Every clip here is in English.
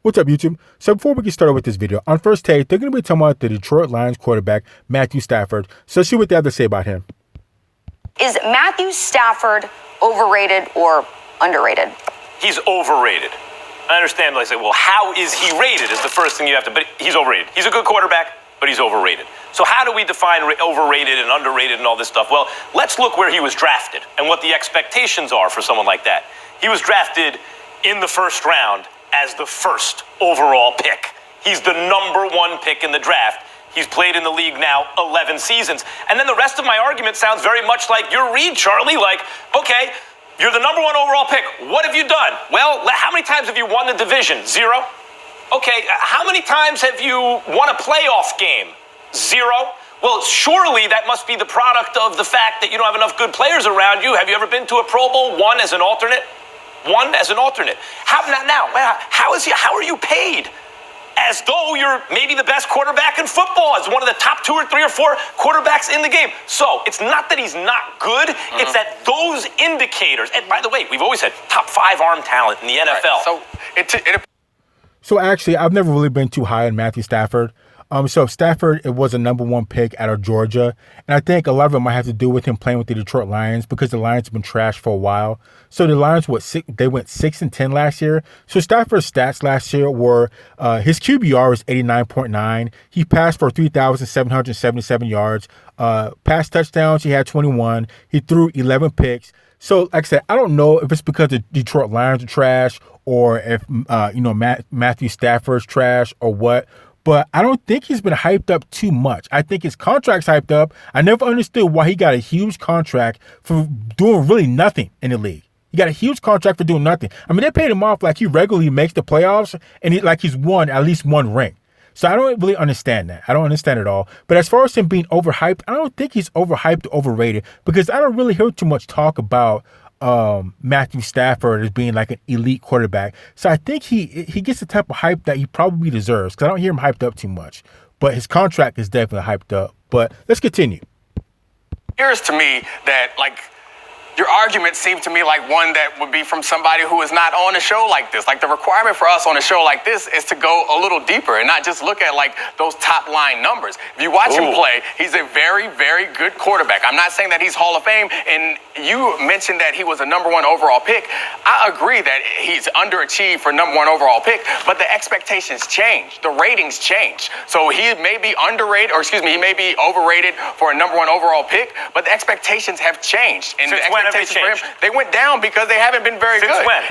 What's up, YouTube? So before we get started with this video, on First Take, they're going to be talking about the Detroit Lions quarterback, Matthew Stafford. So let's see what they have to say about him. Is Matthew Stafford overrated or underrated? He's overrated. I understand, like, say, well, how is he rated is the first thing you have to, but he's overrated. He's a good quarterback, but he's overrated. So how do we define overrated and underrated and all this stuff? Well, let's look where he was drafted and what the expectations are for someone like that. He was drafted in the first round as the first overall pick. He's the number one pick in the draft. He's played in the league now 11 seasons. And then the rest of my argument sounds very much like your read, Charlie. Like, okay, you're the number one overall pick. What have you done? Well, how many times have you won the division? 0. Okay, how many times have you won a playoff game? 0. Well, surely that must be the product of the fact that you don't have enough good players around you. Have you ever been to a Pro Bowl? 1 as an alternate? 1 as an alternate. How are you paid? As though you're maybe the best quarterback in football, as one of the top 2 or 3 or 4 quarterbacks in the game. So it's not that he's not good, it's that those indicators, and by the way, we've always had top 5 arm talent in the NFL. Right. So actually, I've never really been too high on Matthew Stafford. So Stafford, it was a number 1 pick out of Georgia. And I think a lot of it might have to do with him playing with the Detroit Lions because the Lions have been trashed for a while. So the Lions, they went 6-10 last year. So Stafford's stats last year were, his QBR was 89.9. He passed for 3,777 yards. Pass touchdowns, he had 21. He threw 11 picks. So like I said, I don't know if it's because the Detroit Lions are trash or if, Matthew Stafford's trash or what. But I don't think he's been hyped up too much. I think his contract's hyped up. I never understood why he got a huge contract for doing really nothing in the league. He got a huge contract for doing nothing. I mean, they paid him off like he regularly makes the playoffs and he's won at least 1 ring. So I don't really understand that. I don't understand it all. But as far as him being overhyped, I don't think he's overhyped or overrated because I don't really hear too much talk about Matthew Stafford as being like an elite quarterback. So I think he gets the type of hype that he probably deserves because I don't hear him hyped up too much. But his contract is definitely hyped up. But let's continue. Here's to me that, like, your argument seemed to me like one that would be from somebody who is not on a show like this. Like, the requirement for us on a show like this is to go a little deeper and not just look at, like, those top-line numbers. If you watch him play, he's a very, very good quarterback. I'm not saying that he's Hall of Fame, and you mentioned that he was a number 1 overall pick. I agree that he's underachieved for number 1 overall pick, but the expectations change. The ratings change. So he may be he may be overrated for a number 1 overall pick, but the expectations have changed. And Since when have they changed? They went down because they haven't been very good. Since when?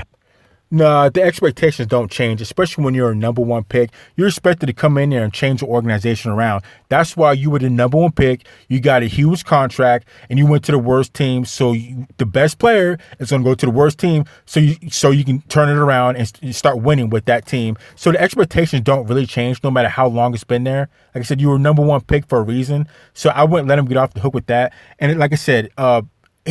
No, the expectations don't change, especially when you're a number 1 pick. You're expected to come in there and change the organization around. That's why you were the number 1 pick. You got a huge contract, and you went to the worst team. So the best player is going to go to the worst team, so you can turn it around and start winning with that team. So the expectations don't really change, no matter how long it's been there. Like I said, you were number 1 pick for a reason. So I wouldn't let him get off the hook with that. And like I said,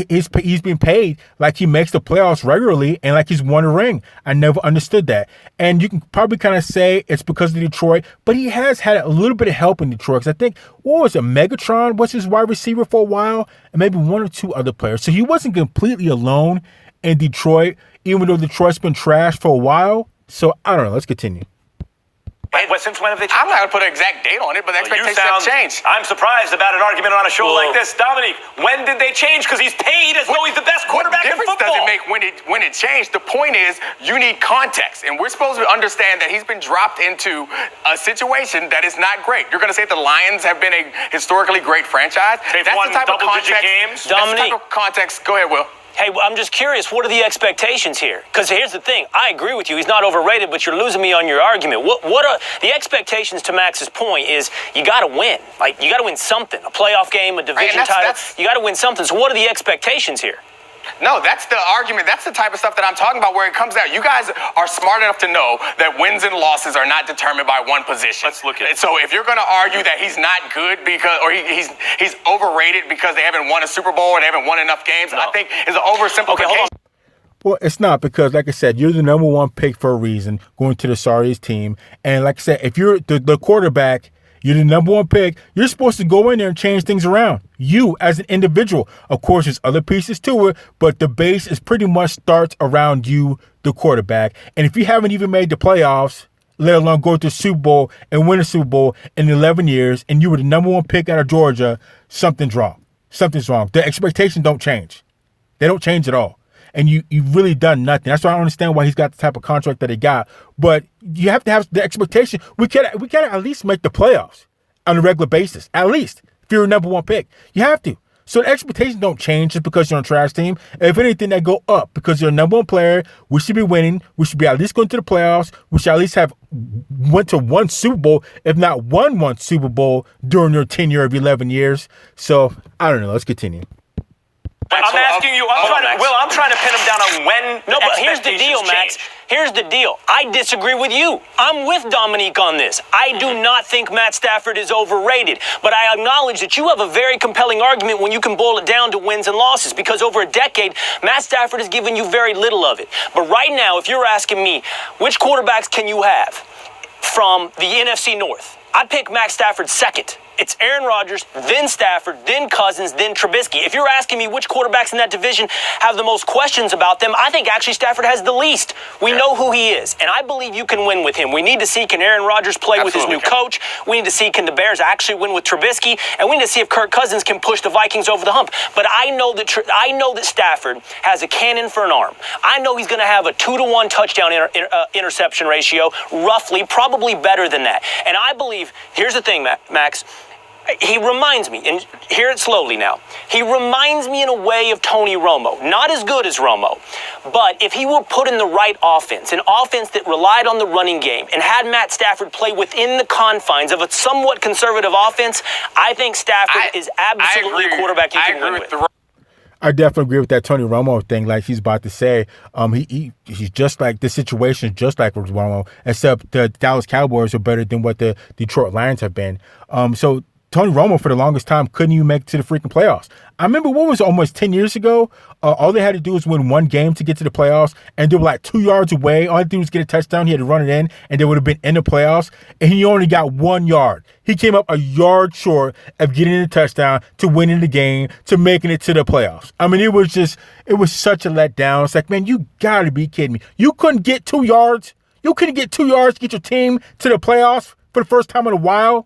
he's being paid like he makes the playoffs regularly and like he's won a ring. I never understood that. And you can probably kind of say it's because of Detroit, but he has had a little bit of help in Detroit. Because I think, what was it, Megatron was his wide receiver for a while, and maybe 1 or 2 other players. So he wasn't completely alone in Detroit, even though Detroit's been trashed for a while. So I don't know. Let's continue. Since when have they changed? I'm not going to put an exact date on it, but the expectations have changed. I'm surprised about an argument on a show like this. Dominique, when did they change? Because he's paid as though he's the best quarterback in football. What difference does it make when it changed? The point is, you need context. And we're supposed to understand that he's been dropped into a situation that is not great. You're going to say the Lions have been a historically great franchise? They've won double-digit games. Dominique, that's the type of context. Go ahead, Will. Hey, I'm just curious, what are the expectations here? Because here's the thing, I agree with you, he's not overrated, but you're losing me on your argument. What are the expectations, to Max's point, is you got to win. Like, you got to win something, a playoff game, a division title. You got to win something. So what are the expectations here? No, that's the argument. That's the type of stuff that I'm talking about where it comes out. You guys are smart enough to know that wins and losses are not determined by one position. Let's look at it. So if you're going to argue that he's not good because, or he's overrated because they haven't won a Super Bowl or they haven't won enough games, I think is an oversimplification. Okay, hold on. Well, it's not because, like I said, you're the number 1 pick for a reason going to the sorriest team. And like I said, if you're the quarterback, you're the number 1 pick, you're supposed to go in there and change things around. You as an individual. Of course, there's other pieces to it, but the base is pretty much starts around you, the quarterback. And if you haven't even made the playoffs, let alone go to the Super Bowl and win a Super Bowl in 11 years, and you were the number 1 pick out of Georgia, something's wrong. Something's wrong. The expectations don't change. They don't change at all. And you've really done nothing. That's why I don't understand why he's got the type of contract that he got. But you have to have the expectation. We gotta at least make the playoffs on a regular basis. At least. If you're a number 1 pick. You have to. So the expectations don't change just because you're on a trash team. If anything, they go up because you're a number 1 player. We should be winning. We should be at least going to the playoffs. We should at least have went to 1 Super Bowl, if not won 1 Super Bowl during your tenure of 11 years. So, I don't know. Let's continue. I'm asking you. I'm trying to pin him down on when. No, but here's the deal, Max. Here's the deal. I disagree with you. I'm with Dominique on this. I do not think Matt Stafford is overrated, but I acknowledge that you have a very compelling argument when you can boil it down to wins and losses, because over a decade, Matt Stafford has given you very little of it. But right now, if you're asking me, which quarterbacks can you have from the NFC North? I'd pick Matt Stafford second. It's Aaron Rodgers, then Stafford, then Cousins, then Trubisky. If you're asking me which quarterbacks in that division have the most questions about them, I think actually Stafford has the least. We know who he is, and I believe you can win with him. We need to see can Aaron Rodgers play with his new coach. We need to see can the Bears actually win with Trubisky, and we need to see if Kirk Cousins can push the Vikings over the hump. But I know that Stafford has a cannon for an arm. I know he's going to have a 2-to-1 touchdown interception ratio, roughly, probably better than that. And I believe, here's the thing, Max. He reminds me, and hear it slowly now, he reminds me in a way of Tony Romo. Not as good as Romo, but if he were put in the right offense, an offense that relied on the running game and had Matt Stafford play within the confines of a somewhat conservative offense, I think Stafford is absolutely a quarterback you can win with. I definitely agree with that Tony Romo thing. Like he's about to say, he's just like, the situation is just like Romo, except the Dallas Cowboys are better than what the Detroit Lions have been. So Tony Romo, for the longest time, couldn't even make it to the freaking playoffs. I remember what was it, almost 10 years ago? All they had to do was win 1 game to get to the playoffs, and they were like 2 yards away. All he had to do was get a touchdown. He had to run it in, and they would have been in the playoffs, and he only got 1 yard. He came up a yard short of getting a touchdown to winning the game, to making it to the playoffs. I mean, it was such a letdown. It's like, man, you got to be kidding me. You couldn't get 2 yards? You couldn't get 2 yards to get your team to the playoffs for the first time in a while?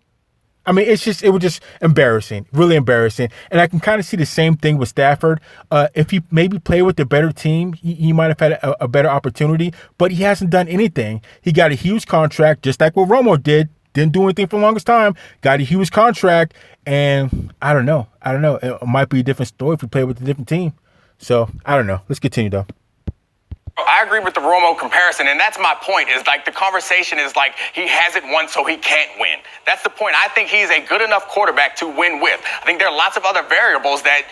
I mean, it was just embarrassing, really embarrassing. And I can kind of see the same thing with Stafford. If he maybe played with a better team, he might have had a better opportunity, but he hasn't done anything. He got a huge contract, just like what Romo did. Didn't do anything for the longest time. Got a huge contract, and I don't know. It might be a different story if he played with a different team. So, I don't know. Let's continue, though. I agree with the Romo comparison, and that's my point, is like the conversation is like he hasn't won, so he can't win. That's the point. I think he's a good enough quarterback to win with. I think there are lots of other variables that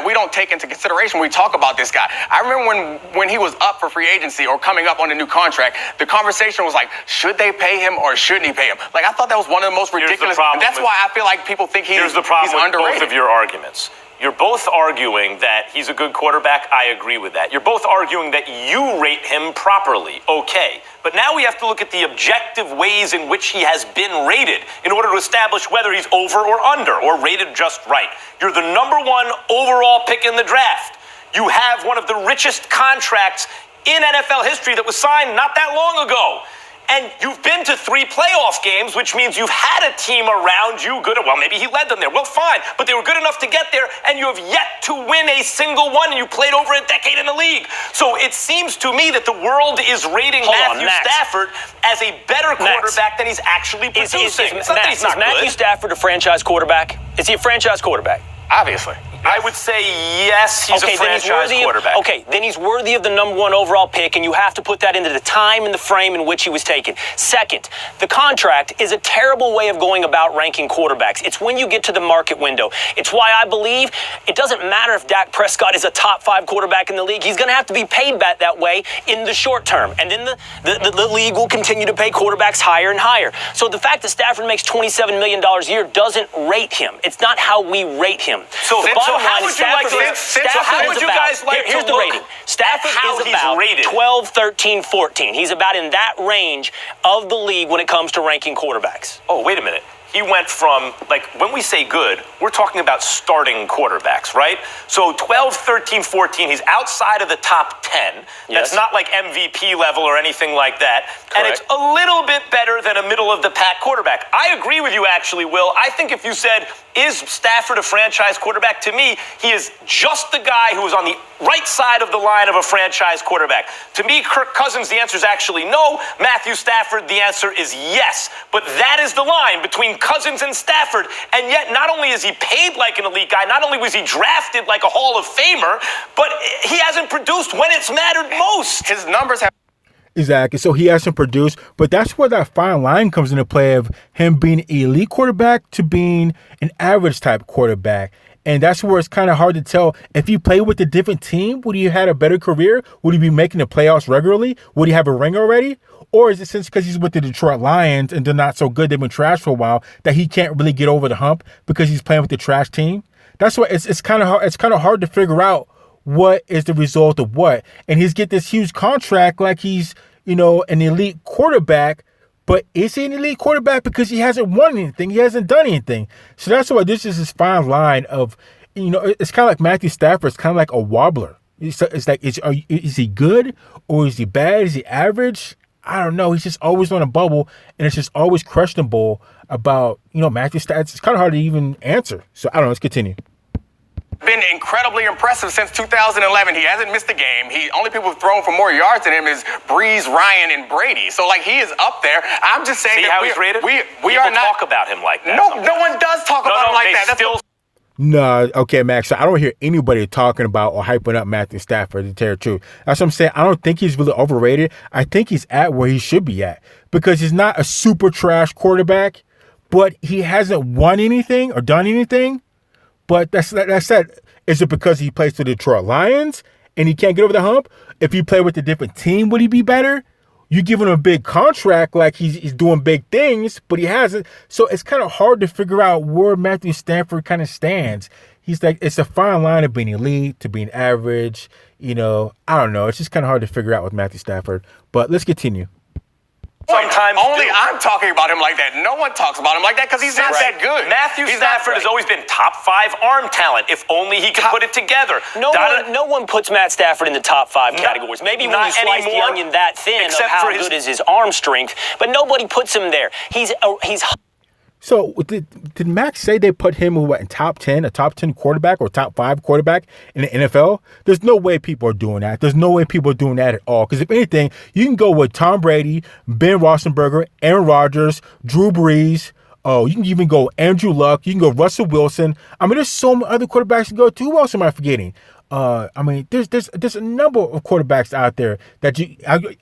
we don't take into consideration when we talk about this guy. I remember when he was up for free agency or coming up on a new contract, the conversation was like, should they pay him or shouldn't he pay him? Like, I thought that was one of the most ridiculous. That's why I feel like people think he's underrated. Both of your arguments. You're both arguing that he's a good quarterback. I agree with that. You're both arguing that you rate him properly. Okay. But now we have to look at the objective ways in which he has been rated in order to establish whether he's over or under or rated just right. You're the number 1 overall pick in the draft. You have one of the richest contracts in NFL history that was signed not that long ago. And you've been to 3 playoff games, which means you've had a team around you good. Well, maybe he led them there. Well, fine. But they were good enough to get there, and you have yet to win a single one, and you played over a decade in the league. So it seems to me that the world is rating Matthew Stafford as a better quarterback than he's actually producing. It's not that he's not good. Is Matthew Stafford a franchise quarterback? Is he a franchise quarterback? Obviously. I would say yes, he's a franchise quarterback. Then he's worthy of the number 1 overall pick, and you have to put that into the time and the frame in which he was taken. Second, the contract is a terrible way of going about ranking quarterbacks. It's when you get to the market window. It's why I believe it doesn't matter if Dak Prescott is a top 5 quarterback in the league. He's going to have to be paid that way in the short term. And then the league will continue to pay quarterbacks higher and higher. So the fact that Stafford makes $27 million a year doesn't rate him. It's not how we rate him. So how would you guys like here's to the rating. Stafford is about 12, 13, 14. He's about in that range of the league when it comes to ranking quarterbacks. Oh, wait a minute. he went from, like, when we say good, we're talking about starting quarterbacks, right? So 12, 13, 14, he's outside of the top 10. Yes. That's not like MVP level or anything like that. And it's Correct. a little bit better than a middle-of-the-pack quarterback. I agree with you, actually, Will. I think if you said, is Stafford a franchise quarterback? To me, he is just the guy who is on the right side of the line of a franchise quarterback. To me, Kirk Cousins, the answer is actually no. Matthew Stafford, the answer is yes. But that is the line between Cousins and Stafford. And yet, not only is he paid like an elite guy, not only was he drafted like a Hall of Famer, but he hasn't produced when it's mattered most. His numbers have. Exactly. So he hasn't produced, but that's where that fine line comes into play of him being an elite quarterback to being an average type quarterback. And that's where it's kind of hard to tell. If you play with a different team, would you have had a better career? Would he be making the playoffs regularly? Would he have a ring already? Or is it since because he's with the Detroit Lions and they're not so good, they've been trash for a while, that he can't really get over the hump because he's playing with the trash team? That's why it's kind of hard. It's kind of hard to figure out what is the result of what. And he's get this huge contract like he's, an elite quarterback. But is he an elite quarterback because he hasn't won anything? He hasn't done anything. So that's why this is this fine line of, it's kind of like Matthew Stafford. It's kind of like a wobbler. It's like, is he good or is he bad? Is he average? I don't know. He's just always on a bubble, and it's just always questionable about, Matthew Stafford. It's kind of hard to even answer. So I don't know. Let's continue. Been incredibly impressive since 2011. He hasn't missed a game. Only people who've thrown for more yards than him is Breeze, Ryan, and Brady. So he is up there. I'm just saying See that how he's rated? we People are not talk about him like that. No one does talk about him like that. That's Still. No, okay, Max. So I don't hear anybody talking about or hyping up Matthew Stafford, to tell you the truth. That's what I'm saying. I don't think he's really overrated. I think he's at where he should be at because he's not a super trash quarterback, but he hasn't won anything or done anything. But that said, is it because he plays for the Detroit Lions and he can't get over the hump? If he played with a different team, would he be better? You giving him a big contract like he's doing big things, but he hasn't. So it's kind of hard to figure out where Matthew Stafford kind of stands. He's like, it's a fine line of being elite to being average. I don't know. It's just kind of hard to figure out with Matthew Stafford. But let's continue. Sometimes only I'm talking about him like that. No one talks about him like that because he's not that good. Matthew Stafford has always been top 5 arm talent. If only he could put it together. No one puts Matt Stafford in the top 5 categories. Maybe when you slice the onion that thin of how good is his arm strength, but nobody puts him there. He's. So did Max say they put him in top 10, a top 10 quarterback or top 5 quarterback in the NFL? There's no way people are doing that. There's no way people are doing that at all. Because if anything, you can go with Tom Brady, Ben Roethlisberger, Aaron Rodgers, Drew Brees. Oh, you can even go Andrew Luck. You can go Russell Wilson. I mean, there's so many other quarterbacks to go to. Who else am I forgetting? There's a number of quarterbacks out there that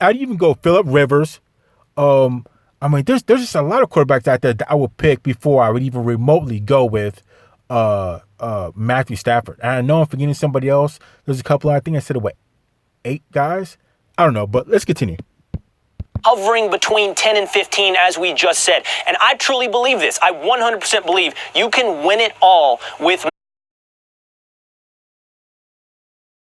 I'd even go Phillip Rivers. There's just a lot of quarterbacks out there that I would pick before I would even remotely go with Matthew Stafford. And I know I'm forgetting somebody else. There's a couple. I think I said 8 guys. I don't know, but let's continue. Hovering between 10 and 15, as we just said. And I truly believe this. I 100% believe you can win it all with